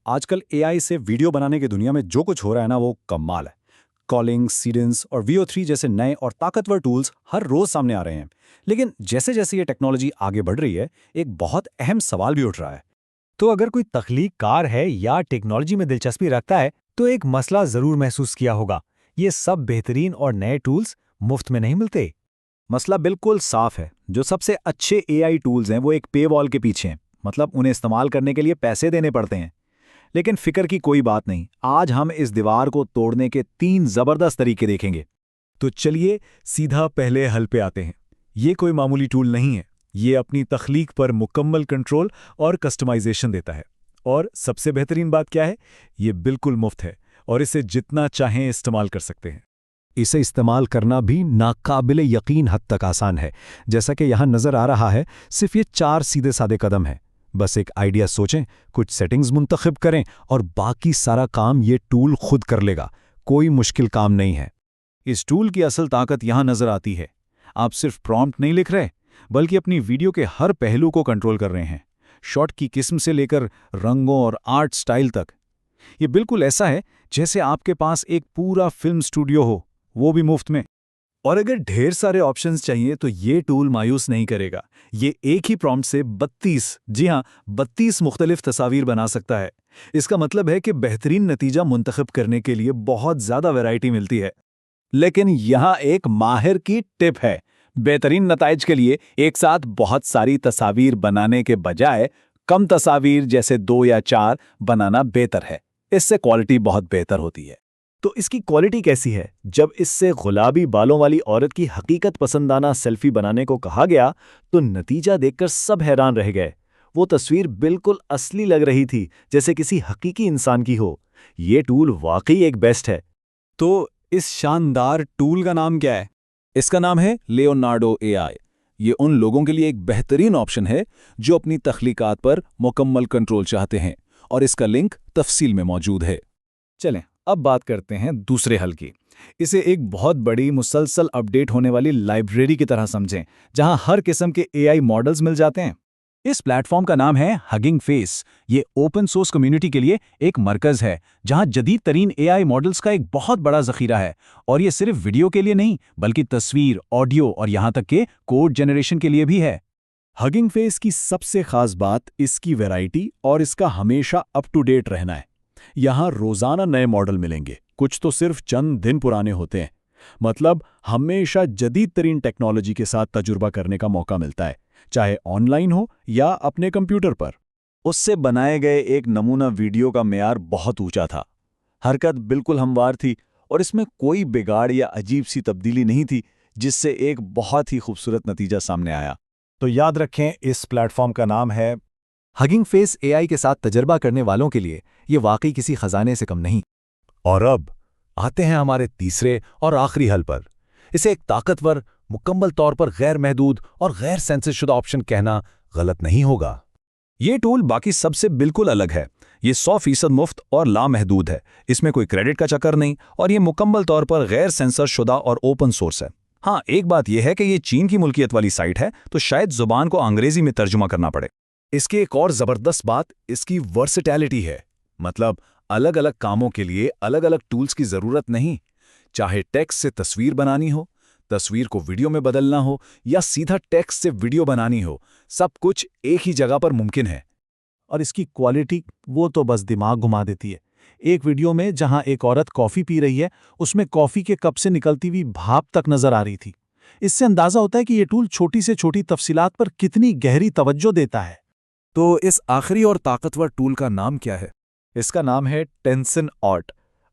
आजकल एआई से वीडियो बनाने की दुनिया में जो कुछ हो रहा है ना वो कमाल है। कॉलिंग, सीडेंस और VO3 जैसे नए और ताकतवर टूल्स हर रोज सामने आ रहे हैं। लेकिन जैसे जैसे ये टेक्नोलॉजी आगे बढ़ रही है, एक बहुत अहम सवाल भी उठ रहा है। तो अगर कोई तख्लीककार है या टेक्नोलॉजी में दिलचस्पी रखता है तो एक मसला जरूर महसूस किया होगा। ये सब बेहतरीन और नए टूल्स मुफ्त में नहीं मिलते। मसला बिल्कुल साफ है। जो सबसे अच्छे एआई टूल्स हैं वो एक पे वॉल के पीछे हैं, मतलब उन्हें इस्तेमाल करने के लिए पैसे देने पड़ते हैं। लेकिन फिक्र की कोई बात नहीं, आज हम इस दीवार को तोड़ने के 3 जबरदस्त तरीके देखेंगे। तो चलिए सीधा पहले हल पे आते हैं। ये कोई मामूली टूल नहीं है। ये अपनी तख्लीक पर मुकम्मल कंट्रोल और कस्टमाइजेशन देता है। और सबसे बेहतरीन बात क्या है, ये बिल्कुल मुफ्त है और इसे जितना चाहें इस्तेमाल कर सकते हैं। इसे इस्तेमाल करना भी नाकाबिले यकीन हद तक आसान है। जैसा कि यहाँ नज़र आ रहा है, सिर्फ ये 4 सीधे सादे कदम हैं। बस एक आइडिया सोचें, कुछ सेटिंग्स मुंतखब करें और बाकी सारा काम ये टूल खुद कर लेगा। कोई मुश्किल काम नहीं है। इस टूल की असल ताकत यहाँ नजर आती है। आप सिर्फ प्रॉम्प्ट नहीं लिख रहे, बल्कि अपनी वीडियो के हर पहलू को कंट्रोल कर रहे हैं। शॉट की किस्म से लेकर रंगों और आर्ट स्टाइल तक। ये बिल्कुल ऐसा है जैसे आपके पास एक पूरा फिल्म स्टूडियो हो, वो भी मुफ्त में। और अगर ढेर सारे ऑप्शंस चाहिए तो ये टूल मायूस नहीं करेगा। ये एक ही प्रॉम्प्ट से 32, जी हाँ 32 मुख्तलिफ तस्वीर बना सकता है। इसका मतलब है कि बेहतरीन नतीजा मुंतखब करने के लिए बहुत ज़्यादा वैरायटी मिलती है। लेकिन यहाँ एक माहिर की टिप है। बेहतरीन नताइज के लिए एक साथ बहुत सारी तस्वीर बनाने के बजाय कम तस्वीर जैसे 2 या 4 बनाना बेहतर है। इससे क्वालिटी बहुत बेहतर होती है। तो इसकी क्वालिटी कैसी है? जब इससे गुलाबी बालों वाली औरत की हकीकत पसंदाना सेल्फी बनाने को कहा गया तो नतीजा देखकर सब हैरान रह गए। वो तस्वीर बिल्कुल असली लग रही थी, जैसे किसी हकीकी इंसान की हो। ये टूल वाकई एक बेस्ट है। तो इस शानदार टूल का नाम क्या है? इसका नाम है लियोनार्डो एआई। ये उन लोगों के लिए एक बेहतरीन ऑप्शन है जो अपनी तख्लीकात पर मुकम्मल कंट्रोल चाहते हैं, और इसका लिंक तफसील में मौजूद है। चलें अब बात करते हैं दूसरे हल की। इसे एक बहुत बड़ी मुसलसल अपडेट होने वाली लाइब्रेरी की तरह समझें, जहां हर किस्म के एआई मॉडल्स मिल जाते हैं। इस प्लेटफॉर्म का नाम है हगिंग फेस। ये ओपन सोर्स कम्युनिटी के लिए एक मरकज है जहां जदीद तरीन एआई मॉडल्स का एक बहुत बड़ा जखीरा है। और ये सिर्फ वीडियो के लिए नहीं, बल्कि तस्वीर, ऑडियो और यहां तक के कोड जनरेशन के लिए भी है। हगिंग फेस की सबसे खास बात इसकी वैरायटी और इसका हमेशा अप टू डेट रहना है। यहाँ रोजाना नए मॉडल मिलेंगे, कुछ तो सिर्फ चंद दिन पुराने होते हैं। मतलब हमेशा जदीद तरीन टेक्नोलॉजी के साथ तजुर्बा करने का मौका मिलता है, चाहे ऑनलाइन हो या अपने कंप्यूटर पर। उससे बनाए गए एक नमूना वीडियो का मेयार बहुत ऊंचा था। हरकत बिल्कुल हमवार थी और इसमें कोई बिगाड़ या अजीब सी तब्दीली नहीं थी, जिससे एक बहुत ही खूबसूरत नतीजा सामने आया। तो याद रखें, इस प्लेटफॉर्म का नाम है हगिंग फेस। एआई के साथ तजर्बा करने वालों के लिए ये वाकई किसी खजाने से कम नहीं। और अब आते हैं हमारे तीसरे और आखिरी हल पर। इसे एक ताकतवर, मुकम्मल तौर पर गैर महदूद और गैर सेंसरशुदा ऑप्शन कहना गलत नहीं होगा। ये टूल बाकी सबसे बिल्कुल अलग है। ये 100% मुफ्त और लामहदूद है। इसमें कोई क्रेडिट का चक्कर नहीं, और ये मुकम्मल तौर पर गैर सेंसरशुदा और ओपन सोर्स है। हाँ, एक बात यह है कि ये चीन की मुल्कियत वाली साइट है, तो शायद जुबान को अंग्रेजी में तर्जुमा करना पड़े। इसकी एक और ज़बरदस्त बात इसकी वर्सेटैलिटी है। मतलब अलग अलग कामों के लिए अलग अलग टूल्स की ज़रूरत नहीं। चाहे टेक्स्ट से तस्वीर बनानी हो, तस्वीर को वीडियो में बदलना हो, या सीधा टेक्स्ट से वीडियो बनानी हो, सब कुछ एक ही जगह पर मुमकिन है। और इसकी क्वालिटी वो तो बस दिमाग घुमा देती है। एक वीडियो में जहां एक औरत कॉफ़ी पी रही है, उसमें कॉफ़ी के कप से निकलती हुई भाप तक नजर आ रही थी। इससे अंदाज़ा होता है कि ये टूल छोटी से छोटी तफसीलात पर कितनी गहरी तवज्जो देता है। तो इस आखिरी और ताकतवर टूल का नाम क्या है? इसका नाम है टेंसन आर्ट।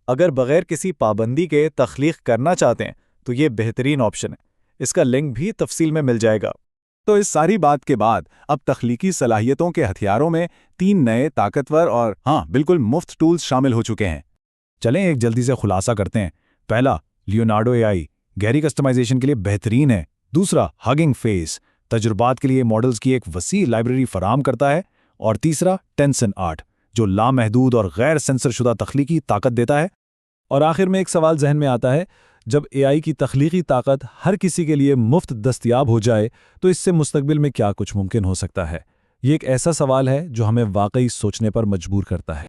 अगर बगैर किसी पाबंदी के तख्लीक करना चाहते हैं तो ये बेहतरीन ऑप्शन है। इसका लिंक भी तफसील में मिल जाएगा। तो इस सारी बात के बाद अब तख्लीकी सलाहियतों के हथियारों में 3 नए ताकतवर और हाँ बिल्कुल मुफ्त टूल्स शामिल हो चुके हैं। चलें एक जल्दी से खुलासा करते हैं। पहला, लियोनार्डो एआई, गहरी कस्टमाइजेशन के लिए बेहतरीन है। दूसरा, हगिंग फेस, तजुर्बात के लिए मॉडल्स की एक वसी लाइब्रेरी फराहम करता है। और तीसरा, टेंसन आर्ट, जो लामहदूद और गैर सेंसरशुदा तख्लीकी ताकत देता है। और आखिर में एक सवाल जहन में आता है, जब एआई की तख्लीकी ताकत हर किसी के लिए मुफ्त दस्तयाब हो जाए तो इससे मुस्तकबिल में क्या कुछ मुमकिन हो सकता है? ये एक ऐसा सवाल है जो हमें वाकई सोचने पर मजबूर करता है।